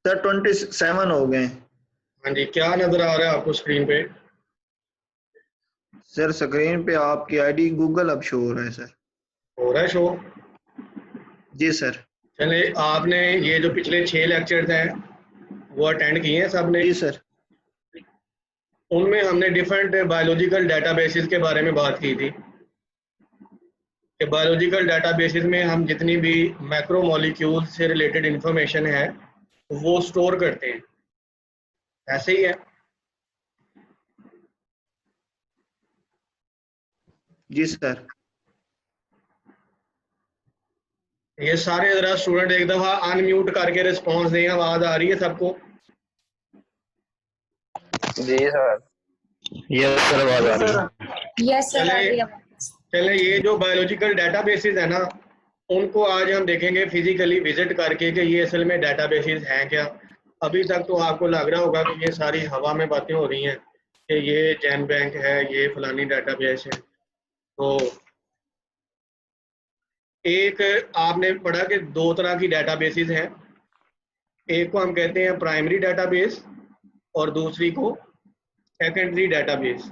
Sir 27 हो गए। हाँ जी, क्या नजर आ रहा है आपको स्क्रीन पे? सर स्क्रीन पे आपकी आईडी गूगल अब शो हो रहा है सर। हो रहा है शो? जी सर। चले, आपने ये जो पिछले 6 लेक्चर्स हैं वो अटेंड किए हैं सबने? जी सर। उनमें हमने डिफरेंट बायोलॉजिकल डेटाबेसेस के बारे में बात की थी कि बायोलॉजिकल डेटाबेसेस में हम जितनी भी मैक्रो मॉलिक्यूल से रिलेटेड इंफॉर्मेशन है वो स्टोर करते हैं। ऐसे ही है। जी सर। ये सारे जरा स्टूडेंट एक दफा अनम्यूट करके रिस्पॉन्स दें। आवाज आ रही है सबको? जी सर। यस सर, आवाज आ रही है। यस सर, आ चले रही है आवाज। चले, ये जो बायोलॉजिकल डेटाबेसेस है ना, उनको आज हम देखेंगे फिजिकली विजिट करके कि ये असल में डेटाबेसेस हैं क्या। अभी तक तो आपको लग रहा होगा कि ये सारी हवा में बातें हो रही हैं कि ये जैन बैंक है, ये फलानी डेटाबेस है। तो एक आपने पढ़ा कि दो तरह की डेटाबेसेस हैं। एक को हम कहते हैं प्राइमरी डेटाबेस और दूसरी को सेकेंडरी डेटाबेस।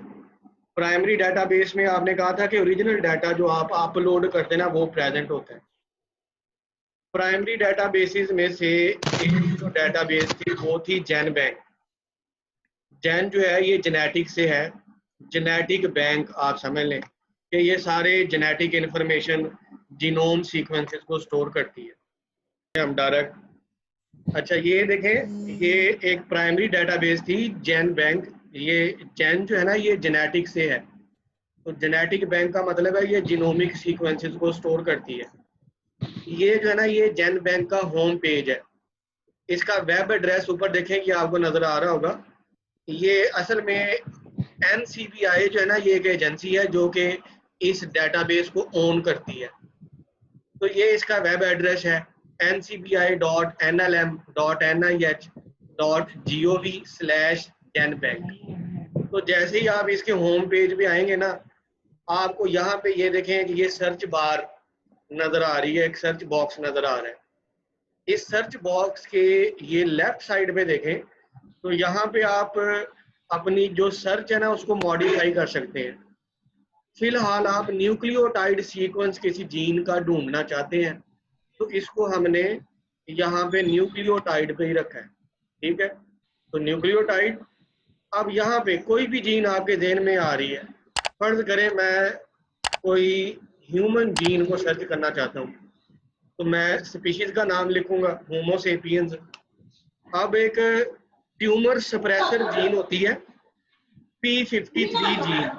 प्राइमरी डेटाबेस में आपने कहा था कि ओरिजिनल डाटा जो आप अपलोड करते हैं ना वो प्रेजेंट होता है। प्राइमरी डेटाबेसेस में से एक जो डेटाबेस थी वो थी जैन बैंक। जैन जो है ये जेनेटिक से है। जेनेटिक बैंक आप समझ लें कि ये सारे जेनेटिक इंफॉर्मेशन जीनोम सीक्वेंसेस को स्टोर करती है। हम डायरेक्ट, अच्छा ये देखें, ये एक प्राइमरी डेटाबेस थी जैन बैंक। ये जैन जो है ना ये जेनेटिक से है। तो जेनेटिक बैंक का मतलब है ये जीनोमिक सीक्वेंसेस को स्टोर करती है। ये जो है ना ये जैन बैंक का होम पेज है। इसका वेब एड्रेस ऊपर देखें कि आपको नजर आ रहा होगा। ये असल में एनसीबीआई जो है ना ये एक एजेंसी है जो कि इस डेटाबेस को ओन करती है। तो ये इसका वेब एड्रेस है ncbi.nlm.nih.gov/genbank। तो जैसे ही आप इसके होम पेज पे आएंगे ना, आपको यहाँ पे ये देखें कि ये सर्च बार नजर आ रही है, एक सर्च बॉक्स नजर आ रहा है। इस सर्च बॉक्स के ये लेफ्ट साइड पे देखें तो यहाँ पे आप अपनी जो सर्च है ना उसको मॉडिफाई कर सकते हैं। फिलहाल आप न्यूक्लियोटाइड सीक्वेंस किसी जीन का ढूंढना चाहते हैं तो इसको हमने यहाँ पे न्यूक्लियोटाइड पे ही रखा है। ठीक है, तो न्यूक्लियोटाइड। अब यहाँ पे कोई भी जीन आपके ज़हन में आ रही है, फर्ज करें मैं कोई ह्यूमन जीन को सर्च करना चाहता हूँ तो मैं स्पीशीज का नाम लिखूंगा होमो सेपियंस। अब एक ट्यूमर सप्रेसर जीन होती है P53 जीन।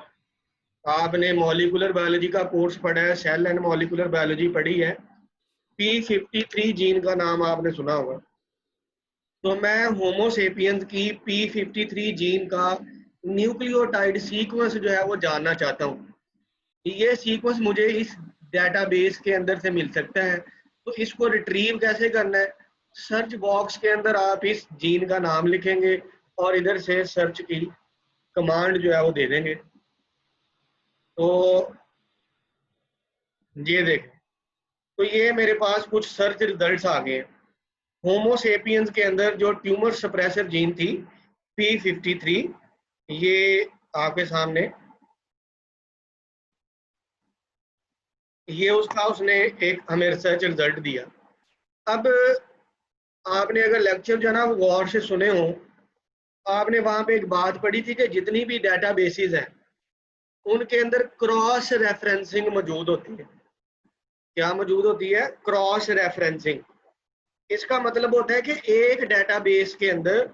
आपने मॉलिक्यूलर बायोलॉजी का कोर्स पढ़ा है, सेल एंड मॉलिक्यूलर बायोलॉजी पढ़ी है। P53 जीन का नाम आपने सुना होगा। तो मैं होमो सेपियंस की P53 जीन का न्यूक्लियोटाइड सीक्वेंस जो है वो जानना चाहता हूँ। ये सीक्वेंस मुझे इस डेटाबेस के अंदर से मिल सकता है। तो इसको रिट्रीव कैसे करना है? सर्च बॉक्स के अंदर आप इस जीन का नाम लिखेंगे और इधर से सर्च की कमांड जो है वो दे देंगे। तो ये देखें, तो ये मेरे पास कुछ सर्च रिजल्ट्स आ गए हैं। होमो सेपियंस के अंदर जो ट्यूमर सप्रेसर जीन थी P53, ये आपके सामने, ये उसने एक हमें रिसर्च रिजल्ट दिया। अब आपने अगर लेक्चर जो है ना वो गौर से सुने हो, आपने वहां पे एक बात पढ़ी थी कि जितनी भी डेटाबेसेस हैं उनके अंदर क्रॉस रेफरेंसिंग मौजूद होती है। क्या मौजूद होती है? Cross referencing. इसका मतलब होता है कि एक डेटाबेस के अंदर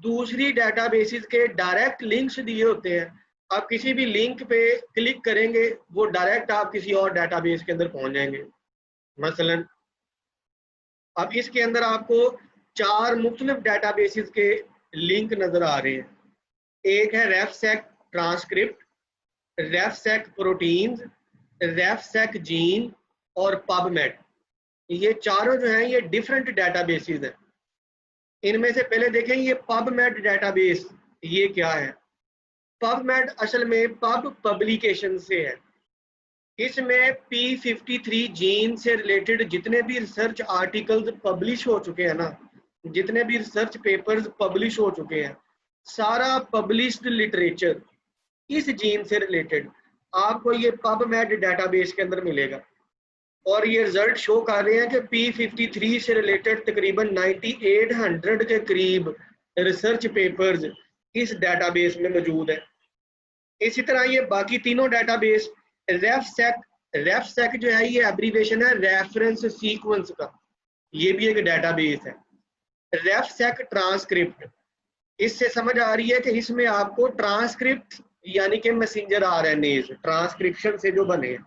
दूसरी डेटाबेसेस के डायरेक्ट लिंक्स दिए होते हैं। आप किसी भी लिंक पे क्लिक करेंगे वो डायरेक्ट आप किसी और डेटाबेस के अंदर पहुंच जाएंगे। मसलन अब इसके अंदर आपको 4 मुख्तलिफ डेटाबेसेस के लिंक नजर आ रहे हैं। एक है रेफसेक ट्रांसक्रिप्ट, रेफसेक प्रोटीन्स, रेफसेक जीन और पबमेड। ये चारों जो हैं ये डिफरेंट डेटाबेसेस हैं। इनमें से पहले देखें ये पबमेड डेटाबेस, ये क्या है? पबमेड असल में पब पब्लिकेशन से है। इसमें P53 जीन से रिलेटेड जितने भी रिसर्च आर्टिकल्स पब्लिश हो चुके हैं ना जितने भी रिसर्च पेपर्स पब्लिश हो चुके हैं, सारा पब्लिश्ड लिटरेचर इस जीन से रिलेटेड आपको ये पबमेड डेटाबेस के अंदर मिलेगा। और ये रिजल्ट शो कर रहे हैं कि P53 से रिलेटेड तकरीबन 9800 के करीब रिसर्च पेपर्स इस डेटाबेस में मौजूद है। इसी तरह ये बाकी तीनों डेटाबेस रेफसेक जो है ये एब्रीविएशन है रेफरेंस सीक्वेंस का, ये भी एक डेटाबेस है। रेफसेक ट्रांसक्रिप्ट, इससे समझ आ रही है कि इसमें आपको ट्रांसक्रिप्ट यानी कि मैसेंजर आरएनएज ट्रांसक्रिप्शन से जो बने हैं,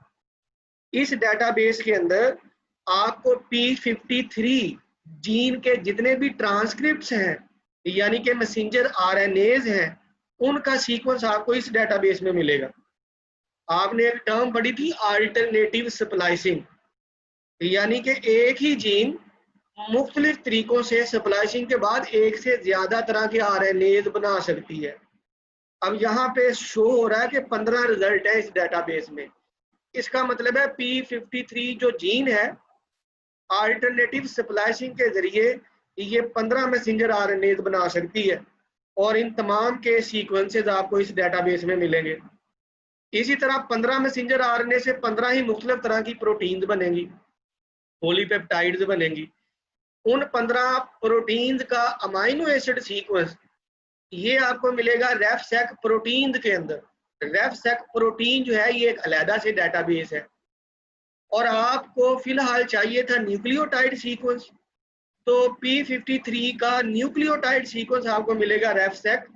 इस डेटाबेस के अंदर आपको P53 जीन के जितने भी ट्रांसक्रिप्ट्स हैं यानी कि मैसेंजर आरएनएज हैं, उनका सीक्वेंस आपको इस डेटाबेस में मिलेगा। आपने एक टर्म पढ़ी थी अल्टरनेटिव स्प्लाइसिंग, यानी कि एक ही जीन मुख्तलिफ तरीकों से स्प्लाइसिंग के बाद एक से ज्यादा तरह के आरएनएज बना सकती है। अब यहाँ पे शो हो रहा है कि 15 रिजल्ट है इस डेटाबेस में। इसका मतलब है P53 जो जीन है अल्टरनेटिव स्प्लाइसिंग के जरिए ये 15 मैसेंजर आरएनएज बना सकती है और इन तमाम के सीक्वेंसेस आपको इस डेटाबेस में मिलेंगे। इसी तरह 15 मैसेंजर आरएनए से 15 ही मुख्तलिफ तरह की प्रोटीन्स बनेंगी, पॉलीपेप्टाइड्स बनेंगी। उन 15 प्रोटीन्स का अमाइनो एसिड सीक्वेंस ये आपको मिलेगा रेफसेक प्रोटीन के अंदर। रेफसेक प्रोटीन जो है ये एक अलहदा से डेटाबेस है और आपको फिलहाल चाहिए था न्यूक्लियोटाइड सीक्वेंस, तो P53 का न्यूक्लियोटाइड सीक्वेंस आपको मिलेगा रेफसेक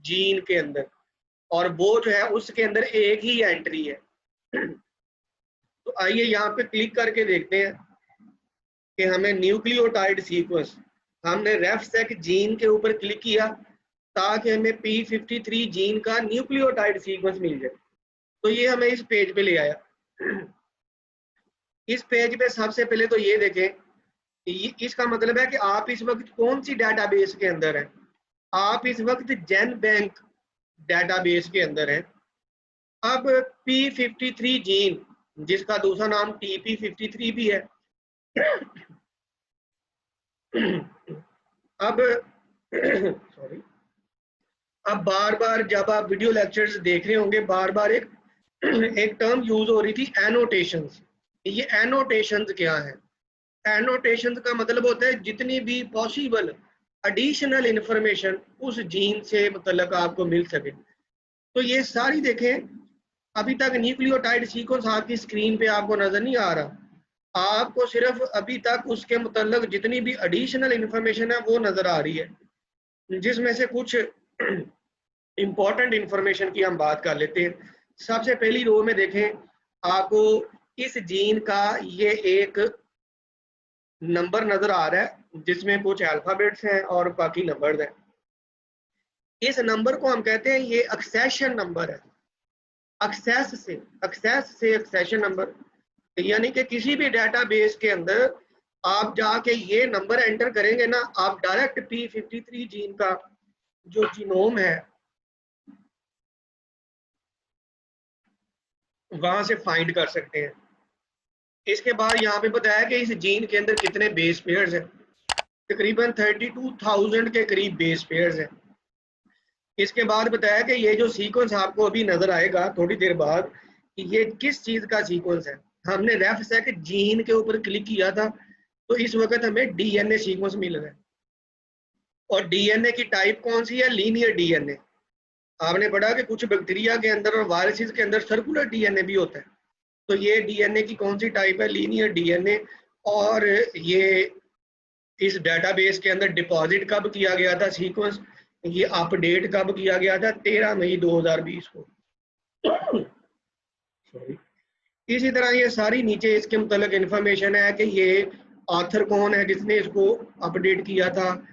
जीन के अंदर और वो जो है उसके अंदर एक ही एंट्री है। तो आइए यहाँ पे क्लिक करके देखते हैं कि हमें न्यूक्लियोटाइड सीक्वेंस, हमने रेफसेक जीन के ऊपर क्लिक किया ताकि हमें P53 जीन का न्यूक्लियोटाइड सीक्वेंस मिल जाए। तो ये हमें इस पेज पे ले आया। इस पेज पे सबसे पहले तो ये देखें, इसका मतलब है कि आप इस वक्त कौन सी डेटाबेस के अंदर हैं। आप इस वक्त जेन बैंक डेटाबेस के अंदर हैं। अब P53 जीन जिसका दूसरा नाम TP53 भी है, अब सॉरी, अब बार बार जब आप वीडियो लेक्चर्स देख रहे होंगे बार बार एक टर्म यूज हो रही थी एनोटेशंस। ये एनोटेशंस क्या है? एनोटेशंस का मतलब होता है जितनी भी पॉसिबल एडिशनल इंफॉर्मेशन उस जीन से मतलब आपको मिल सके। तो ये सारी देखें, अभी तक न्यूक्लियोटाइड सीक्वेंस आपकी स्क्रीन पे आपको नजर नहीं आ रहा, आपको सिर्फ अभी तक उसके मतलब जितनी भी एडिशनल इंफॉर्मेशन है वो नजर आ रही है, जिसमें से कुछ इंपॉर्टेंट इंफॉर्मेशन की हम बात कर लेते हैं। सबसे पहली रो में देखें, आपको इस जीन का ये एक नंबर नजर आ रहा है जिसमें कुछ अल्फाबेट्स हैं और बाकी नंबर्स हैं। इस नंबर को हम कहते हैं ये एक्सेशन नंबर है। एक्सेस से एक्सेशन नंबर, यानी कि किसी भी डेटाबेस के अंदर आप जाके ये नंबर एंटर करेंगे ना, आप डायरेक्ट P53 जीन का जो जीनोम है वहां से फाइंड कर सकते हैं। इसके बाद यहाँ पे बताया कि इस जीन के अंदर कितने बेस पेयर्स हैं, तकरीबन 32,000 के करीब बेस पेयर्स हैं। इसके बाद बताया कि ये जो सीक्वेंस आपको अभी नजर आएगा थोड़ी देर बाद, ये किस चीज का सीक्वेंस है। हमने रेफसेक जीन के ऊपर क्लिक किया था तो इस वक्त हमें डीएनए सीक्वेंस मिल रहा है और डीएनए की टाइप कौन सी है? Linear DNA. आपने पढ़ा कि कुछ बैक्टीरिया के अंदर और वायरसेस के अंदर सर्कुलर डीएनए भी होता है, तो ये डीएनए की कौन सी टाइप है? Linear DNA. और ये इस डेटाबेस के अंदर डिपॉजिट कब किया गया था सीक्वेंस, ये अपडेट कब किया गया था? 13 मई 2020 को। सॉरी। इसी तरह ये सारी नीचे इसके मुतालिक इंफॉर्मेशन है कि ये ऑथर कौन है जिसने इसको अपडेट किया था,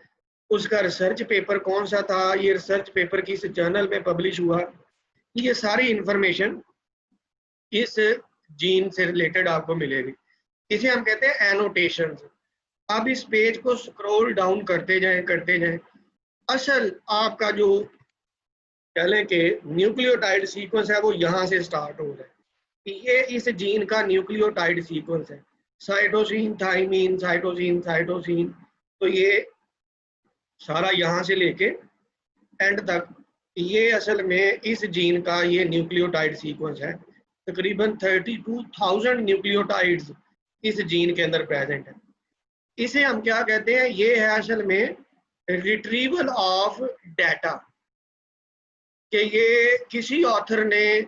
उसका रिसर्च पेपर कौन सा था, ये रिसर्च पेपर किस जर्नल में पब्लिश हुआ। ये सारी इंफॉर्मेशन इस जीन से रिलेटेड आपको मिलेगी। इसे हम कहते हैं एनोटेशंस। आप इस पेज को स्क्रॉल डाउन करते जाएं। असल आपका जो चलें कि न्यूक्लियोटाइड सीक्वेंस है वो यहाँ से स्टार्ट हो रहा है। ये इस जीन का न्यूक्लियोटाइड सीक्वेंस है, साइटोसिन, थाइमीन, साइटोसिन। तो ये सारा यहाँ से लेके एंड तक, ये असल में इस जीन का ये न्यूक्लियोटाइड सीक्वेंस है। तकरीबन 32,000 न्यूक्लियोटाइड्स इस जीन के अंदर प्रेजेंट है। इसे हम क्या कहते हैं, ये है असल में रिट्रीवल ऑफ डाटा, कि ये किसी ऑथर ने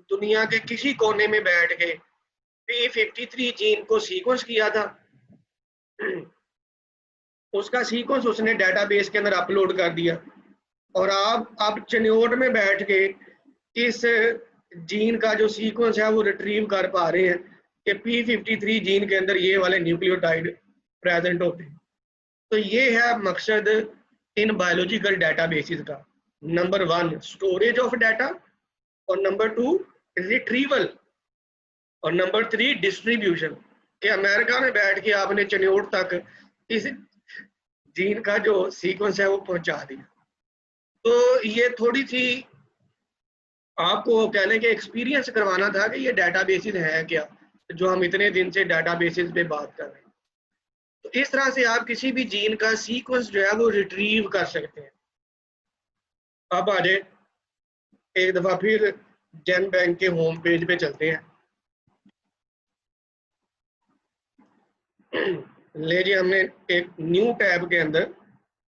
दुनिया के किसी कोने में बैठ के P53 जीन को सीक्वेंस किया था, उसका सीक्वेंस उसने डेटाबेस के अंदर अपलोड कर दिया, और आप अब चिन्योट में बैठ के इस जीन का जो सीक्वेंस है वो रिट्रीव कर पा रहे हैं कि P53 जीन के अंदर ये वाले न्यूक्लियोटाइड प्रेजेंट होते हैं। तो ये है मकसद इन बायोलॉजिकल डेटाबेसेस का। नंबर 1 स्टोरेज ऑफ डाटा, और नंबर 2 रिट्रीवल, और नंबर 3 डिस्ट्रीब्यूशन, कि अमेरिका में बैठ के आपने चिन्योट तक इस जीन का जो सीक्वेंस है वो पहुंचा दिया। तो ये थोड़ी सी आपको कहने के एक्सपीरियंस करवाना था कि ये डेटाबेसेस हैं क्या, जो हम इतने दिन से डेटाबेसेस पे बात कर रहे हैं। तो इस तरह से आप किसी भी जीन का सीक्वेंस जो है वो रिट्रीव कर सकते हैं। अब आ जाए एक दफा फिर जेन बैंक के होम पेज पे चलते हैं। ले जी, हमने एक न्यू टैब के अंदर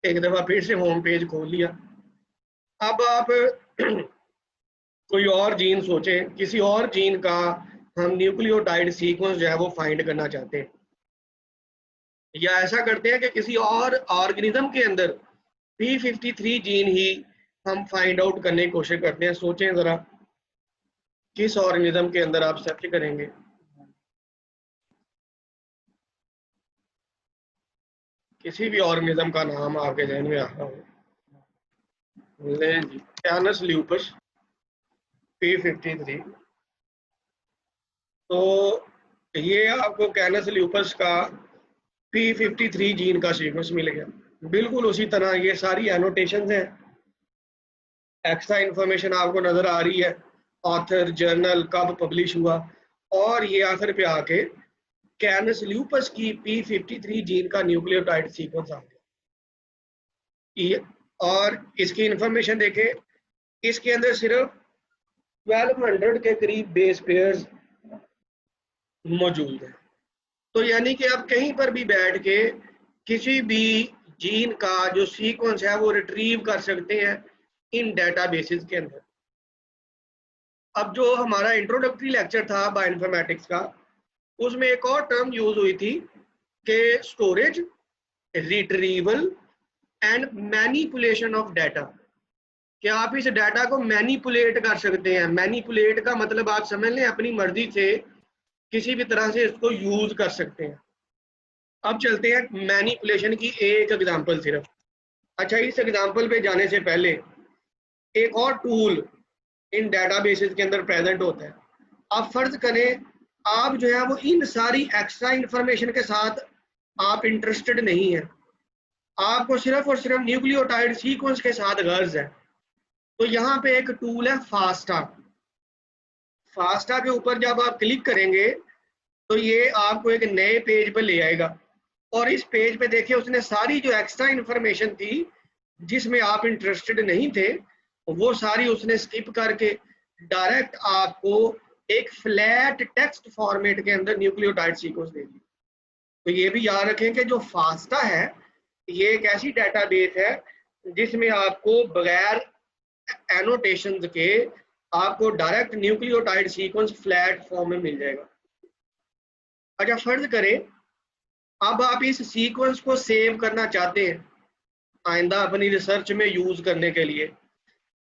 एक दफा फिर से होम पेज खोल लिया। अब आप कोई और जीन सोचें, किसी और जीन का हम न्यूक्लियोटाइड सीक्वेंस जो है वो फाइंड करना चाहते हैं, या ऐसा करते हैं कि किसी और ऑर्गेनिज्म के अंदर P53 जीन ही हम फाइंड आउट करने की कोशिश करते हैं। सोचें जरा किस ऑर्गेनिज्म के अंदर आप सर्च करेंगे। किसी भी ऑर्गेनिज्म का नाम आपके जहन में आ रहा हो। ले जी, कैनस ल्यूपस P53। तो ये आपको कैनस ल्यूपस का P53 जीन का सीक्वेंस मिल गया। बिल्कुल उसी तरह ये सारी एनोटेशंस हैं, एक्स्ट्रा इंफॉर्मेशन आपको नजर आ रही है, ऑथर, जर्नल, कब पब्लिश हुआ, और ये आखिर पे आके कैनस ल्यूपस की P53 जीन का न्यूक्लियोटाइड सीक्वेंस आ गया। और इसकी इंफॉर्मेशन देखें, इसके अंदर सिर्फ 1200 के करीब बेस पेयर्स मौजूद है। तो यानी कि आप कहीं पर भी बैठ के किसी भी जीन का जो सीक्वेंस है वो रिट्रीव कर सकते हैं इन डेटाबेसेस के अंदर। अब जो हमारा इंट्रोडक्टरी लेक्चर था बायोइन्फॉर्मेटिक्स का, उसमें एक और टर्म यूज हुई थी कि storage, retrieval and manipulation of data, कि आप इस डाटा को मैनिपुलेट कर सकते हैं। मैनिपुलेट का मतलब आप समझ लें अपनी मर्जी से किसी भी तरह से इसको यूज कर सकते हैं। अब चलते हैं मैनिपुलेशन की एक एग्जांपल सिर्फ। अच्छा, इस एग्जांपल पे जाने से पहले एक और टूल इन डेटाबेसेस के अंदर प्रेजेंट होता है। आप फर्ज करें आप जो है वो इन सारी एक्स्ट्रा इंफॉर्मेशन के साथ आप इंटरेस्टेड नहीं है, आपको सिर्फ और सिर्फ न्यूक्लियोटाइड सीक्वेंस के साथ गर्ज है। तो यहाँ पे एक टूल है फास्टा। फास्टा के ऊपर जब आप क्लिक करेंगे तो ये आपको एक नए पेज पर ले आएगा, और इस पेज पे देखिए उसने सारी जो एक्स्ट्रा इंफॉर्मेशन थी जिसमें आप इंटरेस्टेड नहीं थे वो सारी उसने स्किप करके डायरेक्ट आपको एक फ्लैट टेक्स्ट फॉर्मेट के अंदर न्यूक्लियोटाइड सीक्वेंस दे दी। तो ये भी याद रखें कि जो फास्टा है ये एक ऐसी डेटाबेस है जिसमें आपको बगैर एनोटेशंस के आपको direct nucleotide sequence flat form में मिल जाएगा। अच्छा, फर्ज करें अब आप इस सीक्वेंस को सेव करना चाहते हैं आइंदा अपनी रिसर्च में यूज करने के लिए,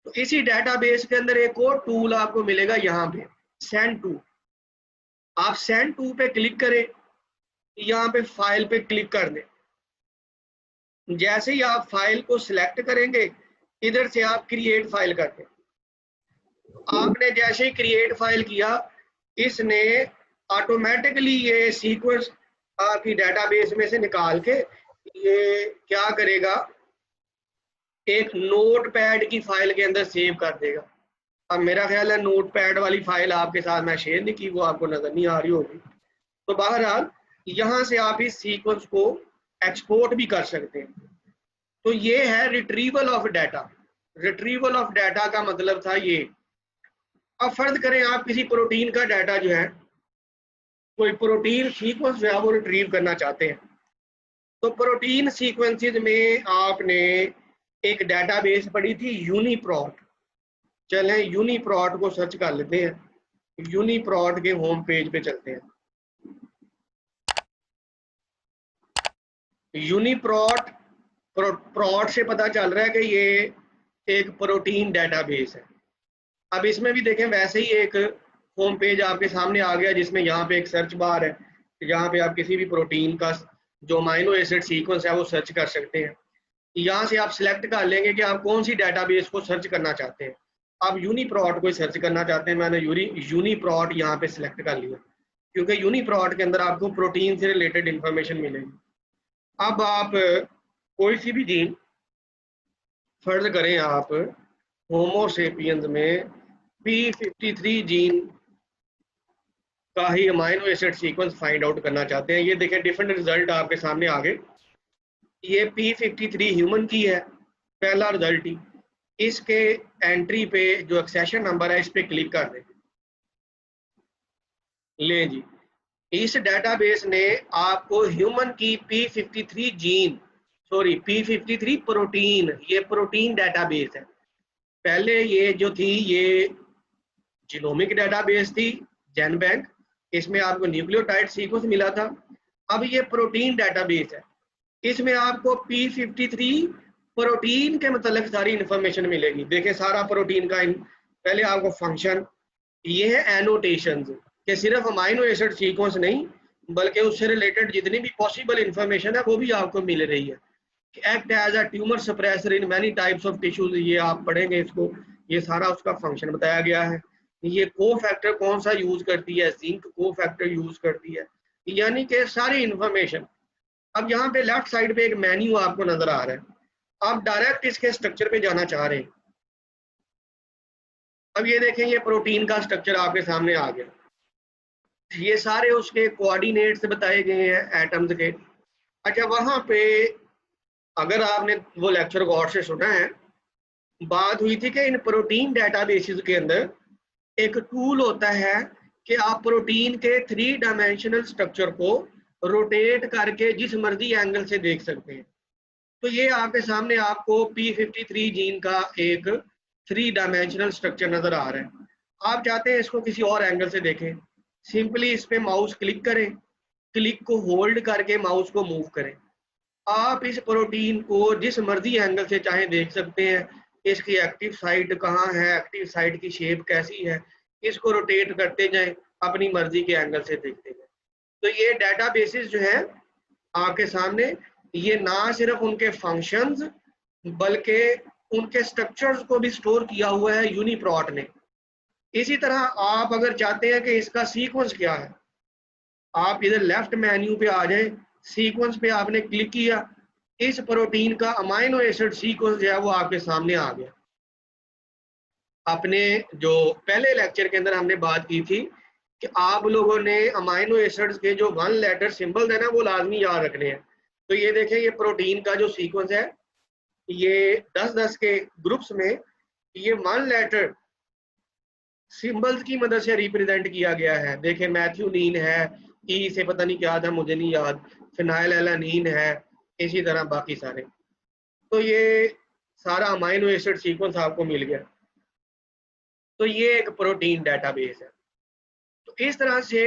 तो इसी डेटाबेस के अंदर एक और टूल आपको मिलेगा यहाँ पे, सेंड टू। आप सेंड टू पे क्लिक करें, यहाँ पे फाइल पे क्लिक कर दें। जैसे ही आप फाइल को सिलेक्ट करेंगे इधर से आप क्रिएट फाइल कर दें। आपने जैसे ही क्रिएट फाइल किया इसने ऑटोमेटिकली ये सीक्वेंस आपकी डेटाबेस में से निकाल के ये क्या करेगा, एक नोटपैड की फाइल के अंदर सेव कर देगा। अब मेरा ख्याल है नोटपैड वाली फाइल आपके साथ मैं शेयर नहीं की, वो आपको नजर नहीं आ रही होगी। तो बहरहाल यहाँ से आप इस सीक्वेंस को एक्सपोर्ट भी कर सकते हैं। तो ये है retrieval of data. Retrieval of data का मतलब था ये। अब फर्ज करें आप किसी प्रोटीन का डाटा जो है, कोई प्रोटीन सीक्वेंस जो है वो रिट्रीव करना चाहते हैं। तो प्रोटीन सीक्वेंसेस में आपने एक डाटाबेस पढ़ी थी यूनिप्रोट। चलें यूनिप्रोट को सर्च कर लेते हैं। यूनिप्रोट के होम पेज पे चलते हैं। यूनिप्रोट प्रोट से पता चल रहा है कि ये एक प्रोटीन डाटाबेस है। अब इसमें भी देखें वैसे ही एक होम पेज आपके सामने आ गया, जिसमें यहाँ पे एक सर्च बार है, यहाँ पे आप किसी भी प्रोटीन का जो अमाइनो एसिड सीक्वेंस है वो सर्च कर सकते हैं। यहाँ से आप सिलेक्ट कर लेंगे कि आप कौन सी डाटाबेस को सर्च करना चाहते हैं। आप यूनिप्रोट को सर्च करना चाहते हैं, मैंने यूनिप्रोट यहाँ पे सिलेक्ट कर लिया, क्योंकि यूनिप्रोट के अंदर आपको प्रोटीन से रिलेटेड इंफॉर्मेशन मिलेगी। अब आप कोई सी भी जीन फर्ज करें, आप होमोसेपियंस में P53 जीन का ही amino acid sequence find out करना चाहते हैं। ये देखें डिफरेंट रिजल्ट आपके सामने आ गए। ये P53 ह्यूमन की है, पहला रिजल्ट ही। इसके एंट्री पे जो एक्सेशन नंबर है इस पे क्लिक कर दें। ले जी, इस डाटाबेस ने आपको ह्यूमन की P53 gene, sorry P53 protein, ये प्रोटीन डाटाबेस है। पहले ये जो थी ये जीनोमिक डाटाबेस थी, जेनबैंक, इसमें आपको न्यूक्लियोटाइड सीक्वेंस मिला था। अब ये प्रोटीन डाटाबेस है, इसमें आपको P53 प्रोटीन के मतलब सारी इंफॉर्मेशन मिलेगी। देखें सारा प्रोटीन का पहले आपको फंक्शन, ये है एनोटेशंस कि सिर्फ अमाइनो एसिड सीक्वेंस नहीं बल्कि उससे रिलेटेड जितनी भी पॉसिबल इंफॉर्मेशन है वो भी आपको मिल रही है। Act as a tumour suppressor in many types of tissues, ये आप पढ़ेंगे इसको, ये सारा उसका फंक्शन बताया गया है। ये को फैक्टर कौन सा यूज करती है, जिंक को फैक्टर यूज करती है, यानी कि सारी इंफॉर्मेशन। अब यहाँ पे लेफ्ट साइड पे एक मेन्यू आपको नजर आ रहा है, आप डायरेक्ट इसके स्ट्रक्चर पे जाना चाह रहे हैं। अब ये देखें ये प्रोटीन का स्ट्रक्चर आपके सामने आ गया, ये सारे उसके कोऑर्डिनेट्स बताए गए हैं एटम्स के। अच्छा, वहां पे अगर आपने वो लेक्चर गौर से सुना है, बात हुई थी कि इन प्रोटीन डाटाबेसेस के अंदर एक टूल होता है कि आप प्रोटीन के 3 डायमेंशनल स्ट्रक्चर को रोटेट करके जिस मर्जी एंगल से देख सकते हैं। तो ये आपके सामने आपको P53 जीन का एक 3 डायमेंशनल स्ट्रक्चर नजर आ रहा है। आप चाहते हैं इसको किसी और एंगल से देखें, सिंपली इस पे माउस क्लिक करें, क्लिक को होल्ड करके माउस को मूव करें। आप इस प्रोटीन को जिस मर्जी एंगल से चाहे देख सकते हैं। इसकी एक्टिव साइट कहाँ है, एक्टिव साइट की शेप कैसी है, इसको रोटेट करते जाएं, अपनी मर्जी के एंगल से देखते जाएं। तो ये डाटाबेसेस जो है आपके सामने, ये ना सिर्फ उनके फंक्शंस बल्कि उनके स्ट्रक्चर्स को भी स्टोर किया हुआ है यूनिप्रोट ने। इसी तरह आप अगर चाहते हैं कि इसका सीक्वेंस क्या है, आप इधर लेफ्ट मेन्यू पे आ जाएं, सीक्वेंस पे आपने क्लिक किया, इस प्रोटीन का अमाइनो एसिड सीक्वेंस जो है वो आपके सामने आ गया। अपने जो पहले लेक्चर के अंदर हमने बात की थी कि आप लोगों ने अमाइनो एसिड्स के जो 1 लेटर सिंबल्स है ना वो लाजमी याद रखने हैं। तो ये देखें ये प्रोटीन का जो सीक्वेंस है, ये 10-10 के ग्रुप्स में ये 1 लेटर सिंबल्स की मदद से रिप्रेजेंट किया गया है। देखें मैथ्यूनीन है, ई से पता नहीं क्या था मुझे नहीं याद, फिनाइल एलानीन है, इसी तरह बाकी सारे। तो ये सारा अमाइनो एसिड सीक्वेंस आपको मिल गया। तो ये एक प्रोटीन डाटाबेस है। तो इस तरह से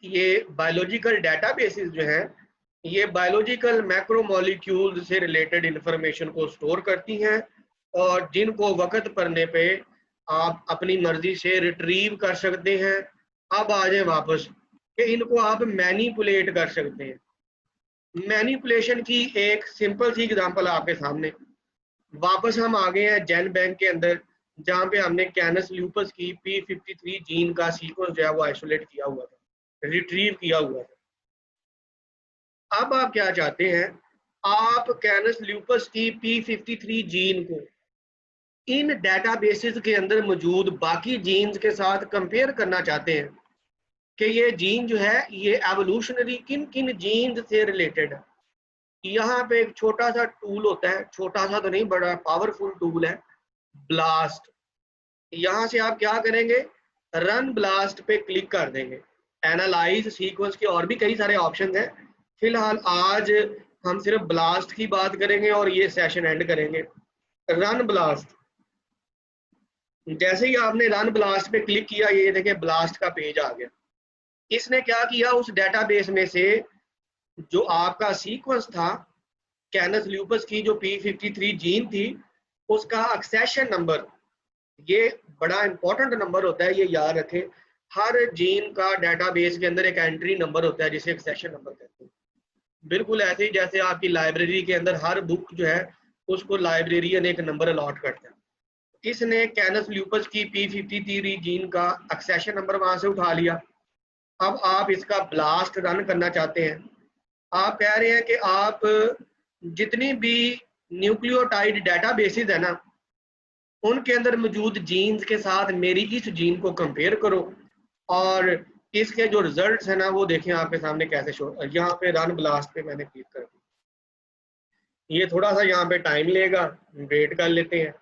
ये बायोलॉजिकल डाटाबेसेस जो हैं, ये बायोलॉजिकल मैक्रोमोलिक्यूल से रिलेटेड इंफॉर्मेशन को स्टोर करती हैं और जिनको वक्त पड़ने पे आप अपनी मर्जी से रिट्रीव कर सकते हैं। अब आ जाए वापस कि इनको आप मैनिपुलेट कर सकते हैं। मैनिपुलेशन की एक सिंपल सी एग्जांपल आपके सामने। वापस हम आ गए हैं जेनबैंक के अंदर, जहां पे हमने कैनस ल्यूपस की P53 जीन का सीक्वेंस जो है वो आइसोलेट किया हुआ था, रिट्रीव किया हुआ था। अब आप क्या चाहते हैं, आप कैनस ल्यूपस की P53 जीन को इन डाटाबेसेस के अंदर मौजूद बाकी जीन्स के साथ कंपेयर करना चाहते हैं कि ये जीन जो है ये एवोल्यूशनरी किन किन जीन्स से रिलेटेड है। यहाँ पे एक छोटा सा टूल होता है, छोटा सा तो नहीं, बड़ा पावरफुल टूल है, ब्लास्ट। यहाँ से आप क्या करेंगे, रन ब्लास्ट पे क्लिक कर देंगे। एनालाइज सीक्वेंस के और भी कई सारे ऑप्शन हैं, फिलहाल आज हम सिर्फ ब्लास्ट की बात करेंगे और ये सेशन एंड करेंगे। रन ब्लास्ट, जैसे ही आपने रन ब्लास्ट पे क्लिक किया, ये देखिए ब्लास्ट का पेज आ गया। इसने क्या किया, उस डेटाबेस में से जो आपका सीक्वेंस था कैनस ल्यूपस की जो P53 जीन थी, उसका एक्सेशन नंबर, ये बड़ा इंपॉर्टेंट नंबर होता है, ये याद रखें। हर जीन का डेटाबेस के अंदर एक एंट्री नंबर होता है जिसे एक्सेशन नंबर कहते हैं। बिल्कुल ऐसे ही जैसे आपकी लाइब्रेरी के अंदर हर बुक जो है उसको लाइब्रेरियन एक नंबर अलॉट करता है। इसने कैनस ल्यूपस की P53 जीन का एक्सेशन नंबर वहां से उठा लिया। अब आप इसका ब्लास्ट रन करना चाहते हैं। आप कह रहे हैं कि आप जितनी भी न्यूक्लियोटाइड डेटाबेसेस है ना, उनके अंदर मौजूद जीन्स के साथ मेरी इस जीन को कंपेयर करो और इसके जो रिजल्ट्स है ना वो देखें आपके सामने कैसे शो। यहाँ पे रन ब्लास्ट पे मैंने क्लिक कर दिया। ये थोड़ा सा यहाँ पे टाइम लेगा, वेट कर लेते हैं।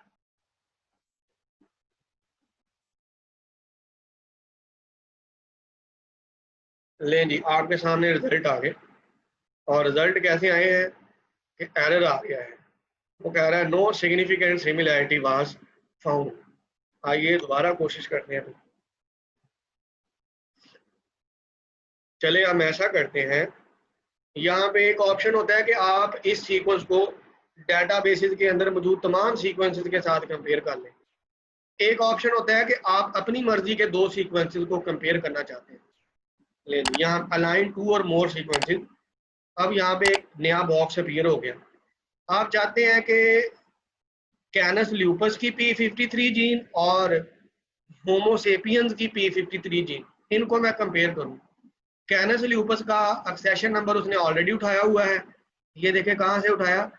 लें जी, आपके सामने रिजल्ट आ गए। और रिजल्ट कैसे आए हैं कि एरर आ गया है, वो कह रहा है no significant similarity was found. आइए दोबारा कोशिश करते हैं। चले हम ऐसा करते हैं, यहाँ पे एक ऑप्शन होता है कि आप इस सीक्वेंस को डेटाबेसेस के अंदर मौजूद तमाम सीक्वेंसेस के साथ कंपेयर कर लें। एक ऑप्शन होता है कि आप अपनी मर्जी के दो सीक्वेंसेस को कंपेयर करना चाहते हैं। ले यहाँ अलाइन टू और मोर सीक्वेंसेस। अब यहाँ पे एक नया बॉक्स अपीयर हो गया। आप चाहते हैं कि कैनस ल्यूपस की P53 जीन और होमोसेपियंस की P53 जीन, इनको मैं कंपेयर करूं। कैनस ल्यूपस का एक्सेशन नंबर उसने ऑलरेडी उठाया हुआ है, ये देखें कहाँ से उठाया,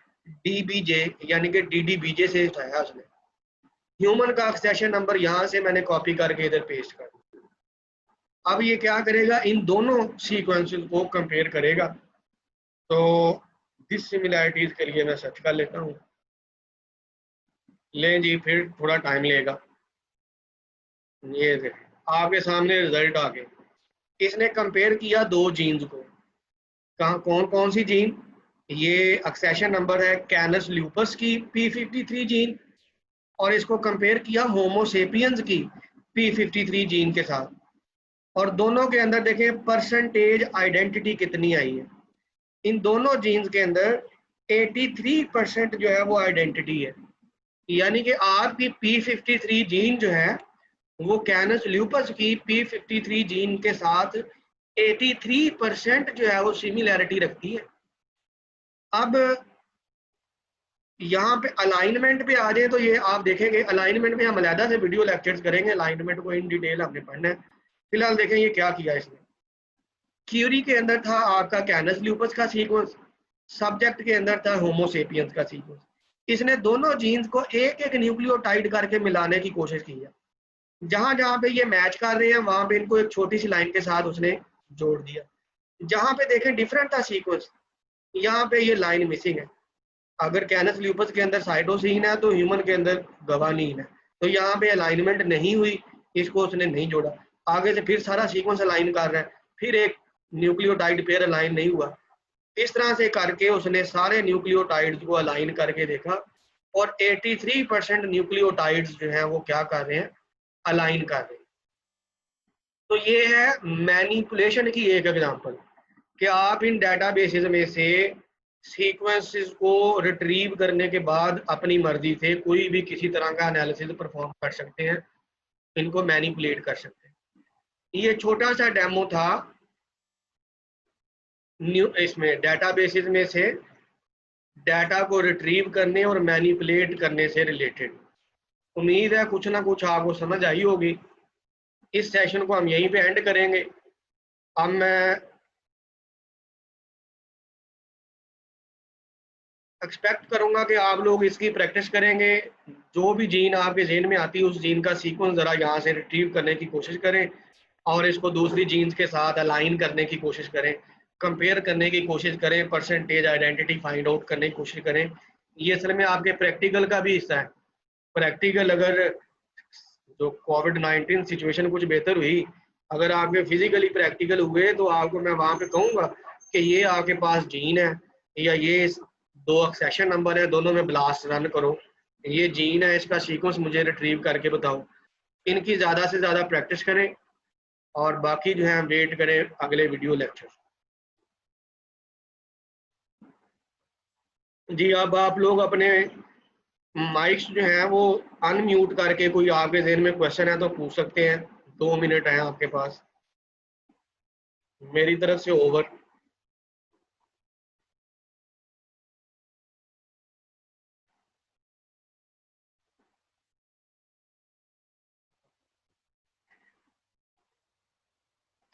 DBJ यानी कि DDBJ से उठाया उसने। ह्यूमन का एक्सेशन नंबर यहाँ से मैंने कॉपी करके इधर पेस्ट कर दिया। अब ये क्या करेगा, इन दोनों सीक्वेंसेस को कंपेयर करेगा। तो दिस सिमिलैरिटीज के लिए मैं सर्च कर लेता हूँ। लें जी, फिर थोड़ा टाइम लेगा। ये देखें आपके सामने रिजल्ट आ गए। इसने कंपेयर किया दो जीन्स को। कहाँ, कौन कौन सी जीन, ये एक्सेशन नंबर है कैनस ल्यूपस की P53 जीन और इसको कंपेयर किया होमोसेपियंस की P53 जीन के साथ। और दोनों के अंदर देखें परसेंटेज आइडेंटिटी कितनी आई है। इन दोनों जीन्स के अंदर 83% जो है वो आइडेंटिटी है, यानी कि आपकी P53 जीन जो है वो कैनस ल्यूपस की P53 जीन के साथ 83% जो है वो सिमिलैरिटी रखती है। अब यहाँ पे अलाइनमेंट पे आ जाए तो ये आप देखेंगे, अलाइनमेंट में हम अलहदा से वीडियो लेक्चर्स करेंगे, अलाइनमेंट को इन डिटेल हमने पढ़ना है। फिलहाल देखें ये क्या किया इसने। क्यूरी के अंदर था आपका कैनस ल्यूपस का सीक्वेंस, सब्जेक्ट के अंदर था होमोसेपियंस का सीक्वेंस। इसने दोनों जीन्स को एक एक न्यूक्लियोटाइड करके मिलाने की कोशिश की है। जहां जहां पे ये मैच कर रहे हैं वहां पे इनको एक छोटी सी लाइन के साथ उसने जोड़ दिया। जहां पे देखें डिफरेंट था सीक्वेंस, यहाँ पे ये लाइन मिसिंग है। अगर कैनस ल्यूपस के अंदर साइटोसिन है तो ह्यूमन के अंदर गवानीन है, तो यहाँ पे अलाइनमेंट नहीं हुई, इसको उसने नहीं जोड़ा। आगे से फिर सारा सीक्वेंस अलाइन कर रहा है, फिर एक न्यूक्लियोटाइड पेयर अलाइन नहीं हुआ। इस तरह से करके उसने सारे न्यूक्लियोटाइड्स को अलाइन करके देखा और 83% न्यूक्लियोटाइड्स जो हैं वो क्या कर रहे हैं, अलाइन कर रहे हैं। तो ये है मैनिपुलेशन की एक एग्जांपल कि आप इन डेटाबेसेस में से सीक्वेंसेस को रिट्रीव करने के बाद अपनी मर्जी से कोई भी किसी तरह का एनालिसिस परफॉर्म कर सकते हैं, इनको मैनिपुलेट कर सकते हैं। ये छोटा सा डेमो था इसमें डेटाबेसेस में से डाटा को रिट्रीव करने और मैनिपुलेट करने से रिलेटेड। उम्मीद है कुछ ना कुछ आपको समझ आई होगी। इस सेशन को हम यहीं पे एंड करेंगे। अब मैं एक्सपेक्ट करूंगा कि आप लोग इसकी प्रैक्टिस करेंगे। जो भी जीन आपके जेन में आती है उस जीन का सीक्वेंस ज़रा यहाँ से रिट्रीव करने की कोशिश करें और इसको दूसरी जीन्स के साथ अलाइन करने की कोशिश करें। कंपेयर करने की कोशिश करें, परसेंटेज आइडेंटिटी फाइंड आउट करने की कोशिश करें। ये असल में आपके प्रैक्टिकल का भी हिस्सा है। प्रैक्टिकल अगर जो कोविड-19 सिचुएशन कुछ बेहतर हुई, अगर आपके फिजिकली प्रैक्टिकल हुए तो आपको मैं वहाँ पे कहूँगा कि ये आपके पास जीन है या ये 2 एक्सेशन नंबर है, दोनों में ब्लास्ट रन करो, ये जीन है, इसका सीक्वेंस मुझे रिट्रीव करके बताओ। इनकी ज़्यादा से ज़्यादा प्रैक्टिस करें और बाकी जो है हम वेट करें अगले वीडियो लेक्चर। जी, अब आप लोग अपने माइक्स जो हैं वो अनम्यूट करके कोई आपके ज़हन में क्वेश्चन है तो पूछ सकते हैं। 2 मिनट हैं आपके पास। मेरी तरफ से ओवर।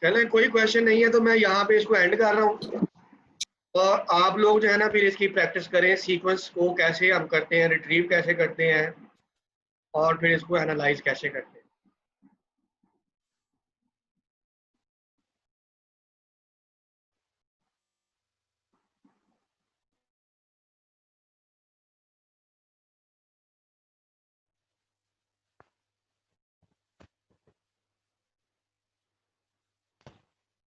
चलें, कोई क्वेश्चन नहीं है तो मैं यहाँ पे इसको एंड कर रहा हूँ। और आप लोग जो है ना फिर इसकी प्रैक्टिस करें, सीक्वेंस को कैसे हम करते हैं, रिट्रीव कैसे करते हैं और फिर इसको एनालाइज कैसे करते हैं।